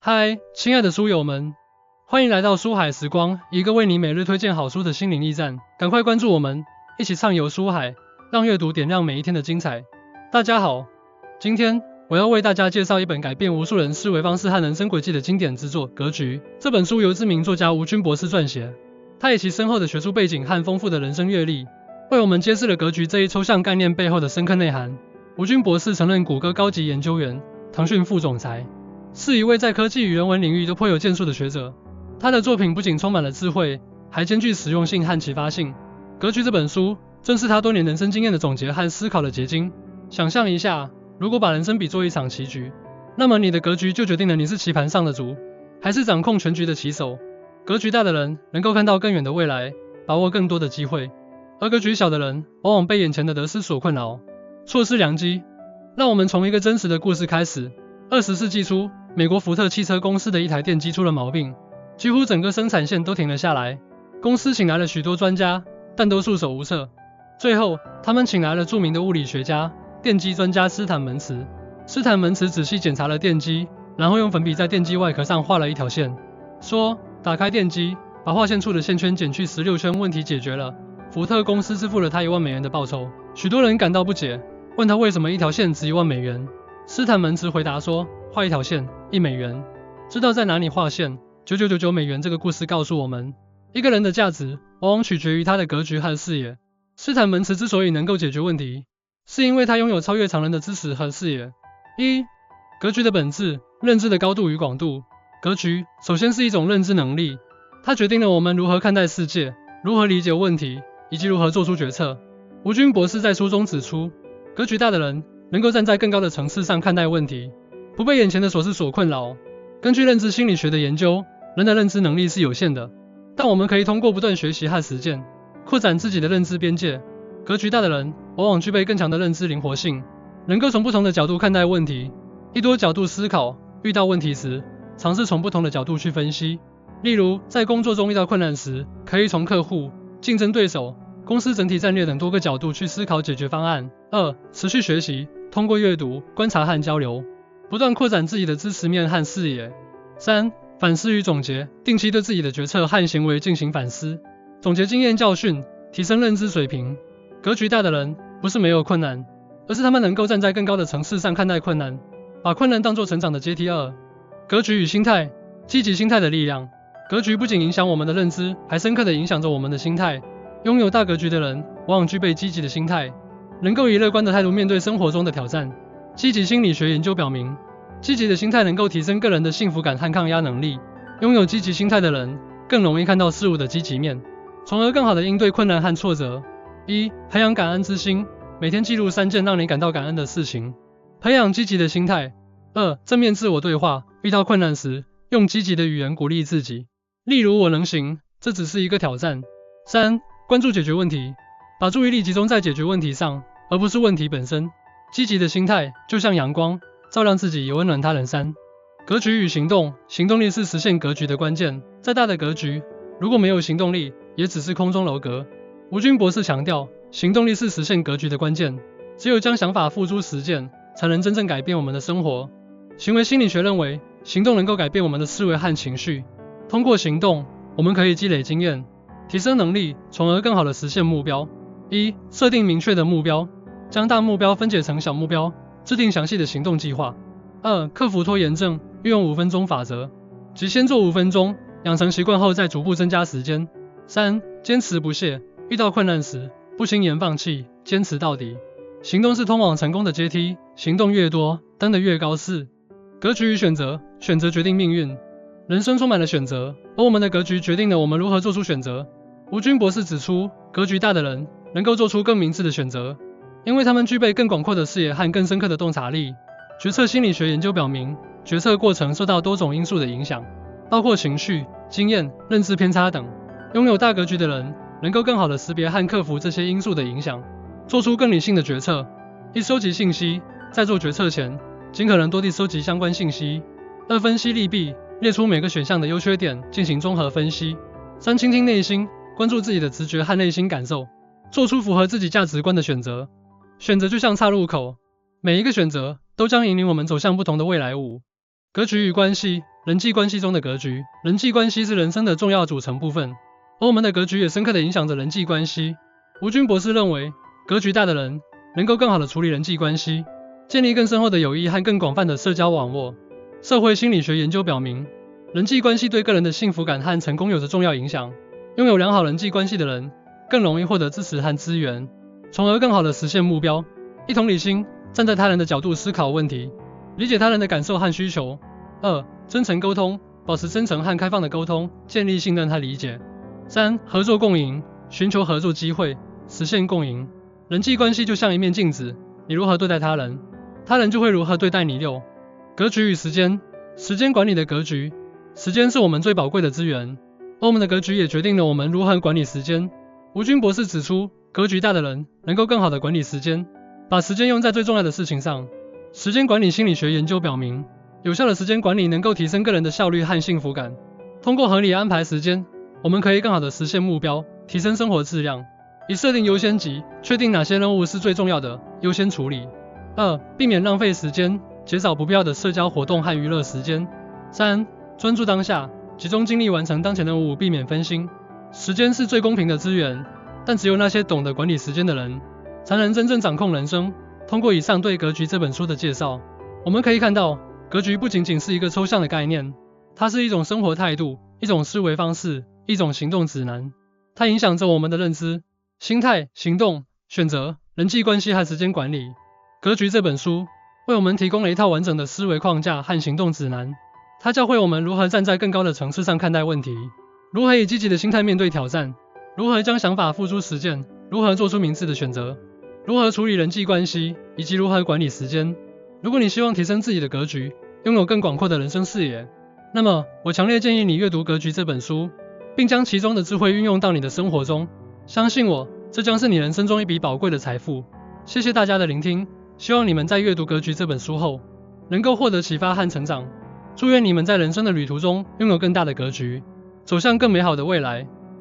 嗨，亲爱的书友们，欢迎来到书海时光，一个为你每日推荐好书的心灵驿站。赶快关注我们，一起畅游书海，让阅读点亮每一天的精彩。大家好，今天我要为大家介绍一本改变无数人思维方式和人生轨迹的经典之作《格局》。这本书由知名作家吴军博士撰写，他以其深厚的学术背景和丰富的人生阅历，为我们揭示了格局这一抽象概念背后的深刻内涵。吴军博士曾任谷歌高级研究员、腾讯副总裁，是一位在科技与人文领域都颇有建树的学者。他的作品不仅充满了智慧，还兼具实用性和启发性。《格局》这本书正是他多年人生经验的总结和思考的结晶。想象一下，如果把人生比作一场棋局，那么你的格局就决定了你是棋盘上的卒，还是掌控全局的棋手。格局大的人能够看到更远的未来，把握更多的机会，而格局小的人往往被眼前的得失所困扰，错失良机。让我们从一个真实的故事开始。20世纪初，美国福特汽车公司的一台电机出了毛病，几乎整个生产线都停了下来。公司请来了许多专家，但都束手无策。最后，他们请来了著名的物理学家、电机专家斯坦门茨。斯坦门茨仔细检查了电机，然后用粉笔在电机外壳上画了一条线，说：打开电机，把画线处的线圈减去16圈，问题解决了。福特公司支付了他$10,000的报酬。许多人感到不解，问他为什么一条线值$10,000。斯坦门茨回答说：画一条线$1，知道在哪里画线$9999。这个故事告诉我们，一个人的价值往往取决于他的格局和视野。斯坦门茨之所以能够解决问题，是因为他拥有超越常人的知识和视野。格局的本质，认知的高度与广度。格局首先是一种认知能力，它决定了我们如何看待世界，如何理解问题，以及如何做出决策。吴军博士在书中指出，格局大的人能够站在更高的层次上看待问题，不被眼前的琐事所困扰。根据认知心理学的研究，人的认知能力是有限的，但我们可以通过不断学习和实践，扩展自己的认知边界。格局大的人往往具备更强的认知灵活性，能够从不同的角度看待问题，一多角度思考，遇到问题时，尝试从不同的角度去分析。例如，在工作中遇到困难时，可以从客户、竞争对手、公司整体战略等多个角度去思考解决方案。持续学习，通过阅读、观察和交流，不断扩展自己的知识面和视野。反思与总结，定期对自己的决策和行为进行反思，总结经验教训，提升认知水平。格局大的人不是没有困难，而是他们能够站在更高的层次上看待困难，把困难当作成长的阶梯。格局与心态，积极心态的力量。格局不仅影响我们的认知，还深刻地影响着我们的心态。拥有大格局的人往往具备积极的心态，能够以乐观的态度面对生活中的挑战。积极心理学研究表明，积极的心态能够提升个人的幸福感和抗压能力。拥有积极心态的人更容易看到事物的积极面，从而更好地应对困难和挫折。培养感恩之心，每天记录3件让你感到感恩的事情，培养积极的心态。正面自我对话，遇到困难时，用积极的语言鼓励自己，例如我能行，这只是一个挑战。关注解决问题，把注意力集中在解决问题上，而不是问题本身。积极的心态就像阳光，照亮自己也温暖他人。格局与行动，行动力是实现格局的关键。再大的格局，如果没有行动力，也只是空中楼阁。吴军博士强调，行动力是实现格局的关键，只有将想法付诸实践，才能真正改变我们的生活。行为心理学认为，行动能够改变我们的思维和情绪。通过行动，我们可以积累经验，提升能力，从而更好地实现目标。设定明确的目标，将大目标分解成小目标，制定详细的行动计划。克服拖延症，运用5分钟法则，即先做5分钟，养成习惯后再逐步增加时间。坚持不懈，遇到困难时，不轻言放弃，坚持到底。行动是通往成功的阶梯，行动越多，登得越高。格局与选择，选择决定命运。人生充满了选择，而我们的格局决定了我们如何做出选择。吴军博士指出，格局大的人能够做出更明智的选择，因为他们具备更广阔的视野和更深刻的洞察力。决策心理学研究表明，决策过程受到多种因素的影响，包括情绪、经验、认知偏差等。拥有大格局的人能够更好地识别和克服这些因素的影响，做出更理性的决策。收集信息，在做决策前，尽可能多地收集相关信息。分析利弊，列出每个选项的优缺点，进行综合分析。倾听内心，关注自己的直觉和内心感受，做出符合自己价值观的选择。选择就像岔路口，每一个选择都将引领我们走向不同的未来。格局与关系，人际关系中的格局。人际关系是人生的重要组成部分，而我们的格局也深刻地影响着人际关系。吴军博士认为，格局大的人能够更好地处理人际关系，建立更深厚的友谊和更广泛的社交网络。社会心理学研究表明，人际关系对个人的幸福感和成功有着重要影响。拥有良好人际关系的人，更容易获得支持和资源，从而更好地实现目标。一同理心，站在他人的角度思考问题，理解他人的感受和需求。2. 真诚沟通，保持真诚和开放的沟通，建立信任和理解。3. 合作共赢，寻求合作机会，实现共赢。人际关系就像一面镜子，你如何对待他人，他人就会如何对待你。6. 格局与时间，时间管理的格局。时间是我们最宝贵的资源，而我们的格局也决定了我们如何管理时间。吴军博士指出，格局大的人能够更好地管理时间，把时间用在最重要的事情上。时间管理心理学研究表明，有效的时间管理能够提升个人的效率和幸福感。通过合理安排时间，我们可以更好地实现目标，提升生活质量。以设定优先级，确定哪些任务是最重要的，优先处理。2. 避免浪费时间，减少不必要的社交活动和娱乐时间。3. 专注当下，集中精力完成当前任务，避免分心。时间是最公平的资源，但只有那些懂得管理时间的人，才能真正掌控人生。通过以上对《格局》这本书的介绍，我们可以看到，格局不仅仅是一个抽象的概念，它是一种生活态度，一种思维方式，一种行动指南。它影响着我们的认知、心态、行动、选择、人际关系和时间管理。《格局》这本书为我们提供了一套完整的思维框架和行动指南，它教会我们如何站在更高的层次上看待问题，如何以积极的心态面对挑战，如何将想法付诸实践，如何做出明智的选择，如何处理人际关系，以及如何管理时间。如果你希望提升自己的格局，拥有更广阔的人生视野，那么我强烈建议你阅读《格局》这本书，并将其中的智慧运用到你的生活中。相信我，这将是你人生中一笔宝贵的财富。谢谢大家的聆听，希望你们在阅读《格局》这本书后，能够获得启发和成长。祝愿你们在人生的旅途中拥有更大的格局，走向更美好的未来。